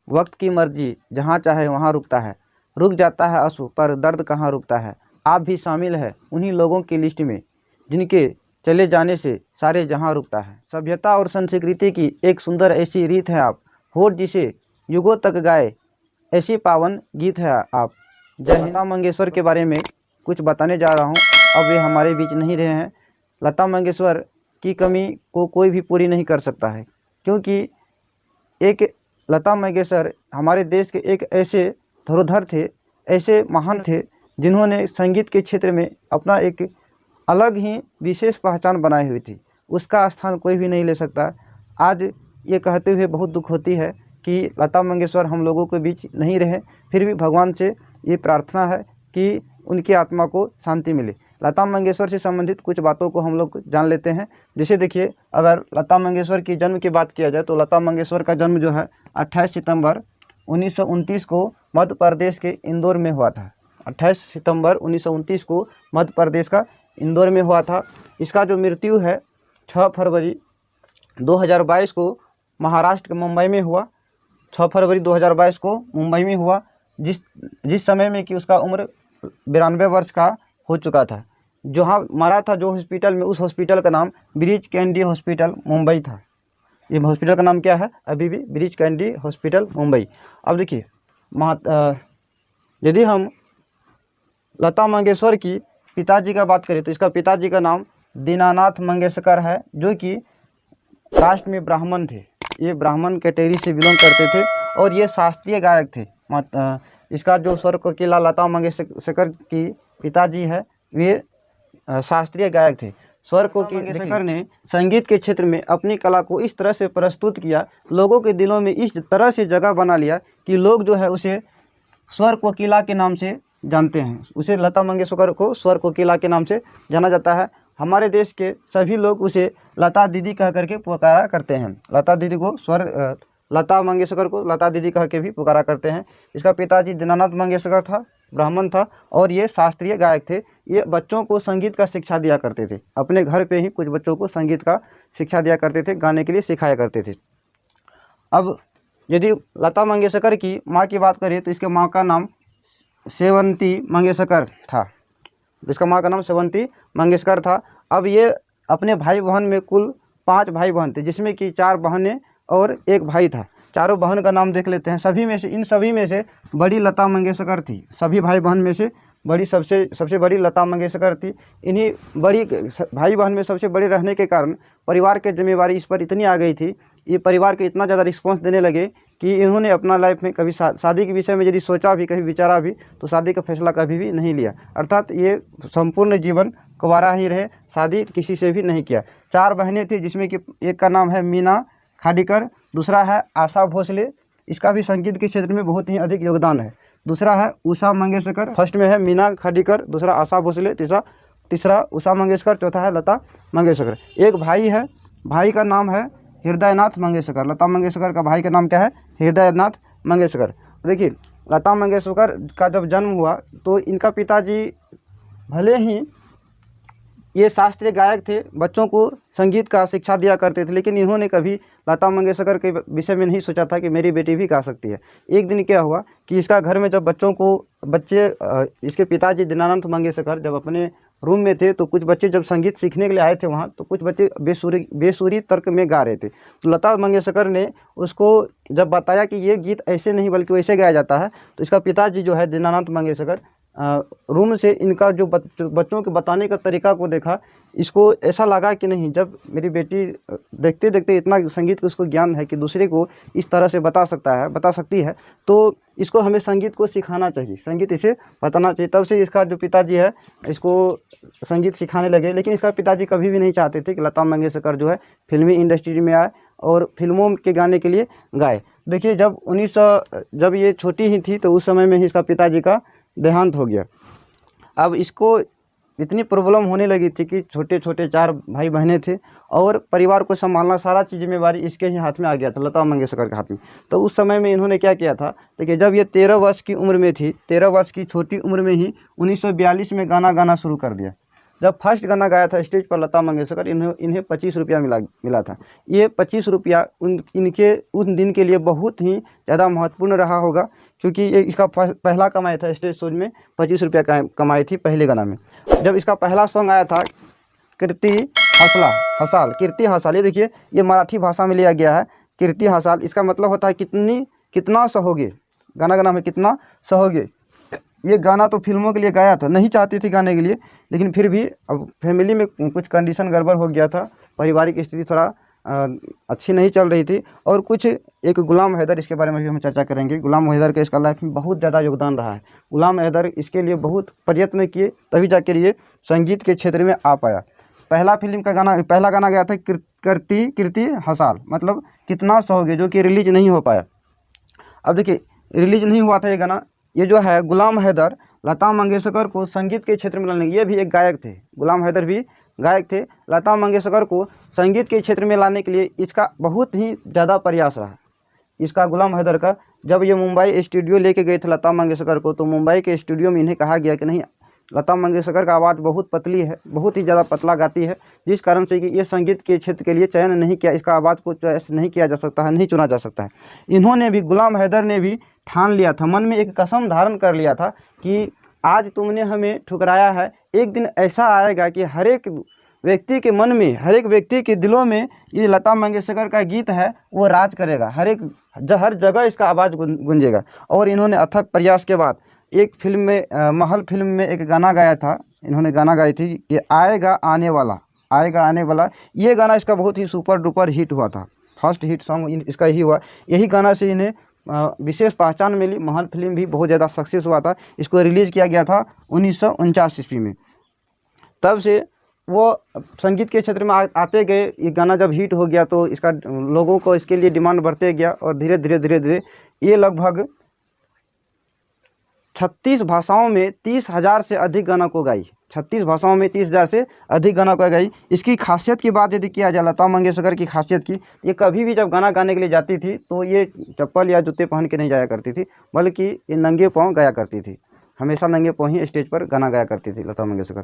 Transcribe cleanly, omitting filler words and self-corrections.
वक्त की मर्जी जहाँ चाहे वहाँ रुकता है, रुक जाता है आंसू पर दर्द कहाँ रुकता है। आप भी शामिल है उन्हीं लोगों की लिस्ट में जिनके चले जाने से सारे जहाँ रुकता है। सभ्यता और संस्कृति की एक सुंदर ऐसी रीत है आप, होठ जिसे युगों तक गाए ऐसी पावन गीत है आप। जय हिंद। लता मंगेशकर के बारे में कुछ बताने जा रहा हूँ। अब वे हमारे बीच नहीं रहे हैं। लता मंगेशकर की कमी को कोई भी पूरी नहीं कर सकता है, क्योंकि एक लता मंगेशकर हमारे देश के एक ऐसे धरोधर थे, ऐसे महान थे जिन्होंने संगीत के क्षेत्र में अपना एक अलग ही विशेष पहचान बनाई हुई थी। उसका स्थान कोई भी नहीं ले सकता। आज ये कहते हुए बहुत दुख होती है कि लता मंगेशकर हम लोगों के बीच नहीं रहे, फिर भी भगवान से ये प्रार्थना है कि उनकी आत्मा को शांति मिले। लता मंगेशकर से संबंधित कुछ बातों को हम लोग जान लेते हैं। जैसे देखिए, अगर लता मंगेशकर की जन्म की बात किया जाए तो लता मंगेशकर का जन्म जो है 28 सितंबर 1929 को मध्य प्रदेश के इंदौर में हुआ था। 28 सितंबर 1929 को मध्य प्रदेश का इंदौर में हुआ था। इसका जो मृत्यु है 6 फरवरी 2022 को महाराष्ट्र के मुंबई में हुआ। 6 फरवरी 2022 को मुंबई में हुआ, जिस समय में कि उसका उम्र 92 वर्ष का हो चुका था। जहाँ मरा था जो हॉस्पिटल में, उस हॉस्पिटल का नाम ब्रीच कैंडी हॉस्पिटल मुंबई था। ये हॉस्पिटल का नाम क्या है अभी भी? Breach candy hospital Mumbai. अब देखिए, यदि हम लता मंगेशकर की पिताजी का बात करें तो इसका पिताजी का नाम दीनानाथ मंगेशकर है, जो कि कास्ट में ब्राह्मण थे। ये ब्राह्मण कैटेगरी से बिलोंग करते थे और ये शास्त्रीय गायक थे। इसका जो स्वर कोकिला लता मंगेशकर की पिताजी है, वे शास्त्रीय गायक थे। स्वर कोकिला मंगेशकर ने संगीत के क्षेत्र में अपनी कला को इस तरह से प्रस्तुत किया, लोगों के दिलों में इस तरह से जगह बना लिया कि लोग जो है उसे स्वर कोकिला के नाम से जानते हैं। उसे लता मंगेशकर को स्वर कोकिला के नाम से जाना जाता है। हमारे देश के सभी लोग उसे लता दीदी कह करके पुकारा करते हैं। लता दीदी को लता मंगेशकर को लता दीदी कह के भी पुकारा करते हैं। इसका पिताजी दीनानाथ मंगेशकर था, ब्राह्मण था और ये शास्त्रीय गायक थे। ये बच्चों को संगीत का शिक्षा दिया करते थे। अपने घर पे ही कुछ बच्चों को संगीत का शिक्षा दिया करते थे, गाने के लिए सिखाया करते थे। अब यदि लता मंगेशकर की माँ की बात करें तो इसके माँ का नाम सेवंती मंगेशकर था। इसका माँ का नाम सेवंती मंगेशकर था। अब ये अपने भाई बहन में कुल 5 भाई बहन थे, जिसमें कि 4 बहनें और 1 भाई था। चारों बहन का नाम देख लेते हैं। इन सभी में से बड़ी लता मंगेशकर थी। सभी भाई बहन में से सबसे बड़ी लता मंगेशकर थी। इन्हीं बड़ी भाई बहन में सबसे बड़ी रहने के कारण परिवार की जिम्मेवारी इस पर इतनी आ गई थी, ये परिवार को इतना ज़्यादा रिस्पॉन्स देने लगे कि इन्होंने अपना लाइफ में कभी शादी के विषय में यदि सोचा भी, कभी विचारा भी, तो शादी का फैसला कभी भी नहीं लिया। अर्थात ये संपूर्ण जीवन कुंवारा ही रहे, शादी किसी से भी नहीं किया। 4 बहनें थी, जिसमें कि एक का नाम है मीना खाड़ीकर, दूसरा है आशा भोसले, इसका भी संगीत के क्षेत्र में बहुत ही अधिक योगदान है। दूसरा है उषा मंगेशकर, फर्स्ट में है मीना खाड़ीकर, दूसरा आशा भोसले, तीसरा उषा मंगेशकर, चौथा है लता मंगेशकर। एक भाई है, भाई का नाम है हृदयनाथ मंगेशकर। लता मंगेशकर का भाई का नाम क्या है? हृदयनाथ मंगेशकर। देखिए, लता मंगेशकर का जब जन्म हुआ तो इनका पिताजी भले ही ये शास्त्रीय गायक थे, बच्चों को संगीत का शिक्षा दिया करते थे, लेकिन इन्होंने कभी लता मंगेशकर के विषय में नहीं सोचा था कि मेरी बेटी भी गा सकती है। एक दिन क्या हुआ कि इसका घर में जब इसके पिताजी दीनानाथ मंगेशकर जब अपने रूम में थे तो कुछ बच्चे जब संगीत सीखने के लिए आए थे वहाँ, तो कुछ बच्चे बेसुरी तर्क में गा रहे थे। तो लता मंगेशकर ने उसको जब बताया कि ये गीत ऐसे नहीं बल्कि वैसे गाया जाता है, तो इसका पिताजी जो है दीनानाथ मंगेशकर रूम से इनका जो बच्चों के बताने का तरीका को देखा, इसको ऐसा लगा कि नहीं, जब मेरी बेटी देखते देखते इतना संगीत को उसको ज्ञान है कि दूसरे को इस तरह से बता सकती है, तो इसको हमें संगीत को सिखाना चाहिए, संगीत इसे बताना चाहिए। तब से इसका जो पिताजी है इसको संगीत सिखाने लगे। लेकिन इसका पिताजी कभी भी नहीं चाहते थे कि लता मंगेशकर जो है फिल्मी इंडस्ट्री में आए और फिल्मों के गाने के लिए गाए। देखिए, जब ये छोटी ही थी तो उस समय में ही इसका पिताजी का देहांत हो गया। अब इसको इतनी प्रॉब्लम होने लगी थी कि छोटे 4 भाई बहनें थे और परिवार को संभालना, सारा चीज़ जिम्मेवारी इसके ही हाथ में आ गया था, लता मंगेशकर के हाथ में। तो उस समय में इन्होंने क्या किया था, देखिए, जब ये 13 वर्ष की उम्र में थी, 13 वर्ष की छोटी उम्र में ही 1942 में गाना गाना शुरू कर दिया। जब फर्स्ट गाना गाया था स्टेज पर लता मंगेशकर, इन्हें 25 रुपया मिला था। ये 25 रुपया इनके उस दिन के लिए बहुत ही ज़्यादा महत्वपूर्ण रहा होगा, क्योंकि ये इसका पहला कमाई था स्टेज शो में, 25 रुपया कमाई थी पहले गाना में। जब इसका पहला सॉन्ग आया था कीर्ति हसाल, कीर्ति हसाल, ये देखिए ये मराठी भाषा में लिया गया है कीर्ति हसाल। इसका मतलब होता है कितना सहोगे, गाना का नाम है कितना सहोगे। ये गाना तो फिल्मों के लिए गाया था, नहीं चाहती थी गाने के लिए, लेकिन फिर भी अब फैमिली में कुछ कंडीशन गड़बड़ हो गया था, पारिवारिक स्थिति थोड़ा अच्छी नहीं चल रही थी। और कुछ एक गुलाम हैदर, इसके बारे में भी हम चर्चा करेंगे। गुलाम हैदर का इसका लाइफ में बहुत ज़्यादा योगदान रहा है। गुलाम हैदर इसके लिए बहुत प्रयत्न किए, तभी जाकर ये संगीत के क्षेत्र में आ पाया। पहला गाना गया था कीर्ति हसाल, मतलब कितना सहोगे, जो कि रिलीज नहीं हो पाया। अब देखिए रिलीज नहीं हुआ था ये गाना। ये जो है गुलाम हैदर लता मंगेशकर को संगीत के क्षेत्र में लाने, ये भी एक गायक थे, गुलाम हैदर भी गायक थे। लता मंगेशकर को संगीत के क्षेत्र में लाने के लिए इसका बहुत ही ज़्यादा प्रयास रहा। इसका गुलाम हैदर का, जब ये मुंबई स्टूडियो लेके गए थे लता मंगेशकर को, तो मुंबई के स्टूडियो में इन्हें कहा गया कि नहीं, लता मंगेशकर का आवाज़ बहुत पतली है, बहुत ही ज़्यादा पतला गाती है, जिस कारण से कि ये संगीत के क्षेत्र के लिए चयन नहीं किया, इसका आवाज़ को चॉइस नहीं किया जा सकता है, नहीं चुना जा सकता है। इन्होंने भी, गुलाम हैदर ने भी ठान लिया था, मन में एक कसम धारण कर लिया था कि आज तुमने हमें ठुकराया है, एक दिन ऐसा आएगा कि हर एक व्यक्ति के मन में, हर एक व्यक्ति के दिलों में ये लता मंगेशकर का गीत है वो राज करेगा, हर जगह इसका आवाज़ गूंजेगा। और इन्होंने अथक प्रयास के बाद एक फिल्म में, महल फिल्म में एक गाना गाया था, इन्होंने गाना गाई थी कि आएगा आने वाला। ये गाना इसका बहुत ही सुपर डुपर हिट हुआ था, फर्स्ट हिट सॉन्ग इसका यही हुआ। यही गाना से इन्हें विशेष पहचान मिली। महल फिल्म भी बहुत ज़्यादा सक्सेस हुआ था। इसको रिलीज़ किया गया था 1949 ईस्वी में। तब से वो संगीत के क्षेत्र में आते गए। ये गाना जब हिट हो गया तो इसका लोगों को इसके लिए डिमांड बढ़ते गया, और धीरे धीरे ये लगभग 36 भाषाओं में 30,000 से अधिक गाना को गाई। 36 भाषाओं में 30,000 से अधिक गाना को गाई। इसकी खासियत की बात यदि किया जाए, लता मंगेशकर की खासियत की, ये कभी भी जब गाना गाने के लिए जाती थी तो ये चप्पल या जूते पहन के नहीं जाया करती थी, बल्कि ये नंगे पाँव गाया करती थी। हमेशा नंगे पाँव ही स्टेज पर गाना गाया करती थी लता मंगेशकर।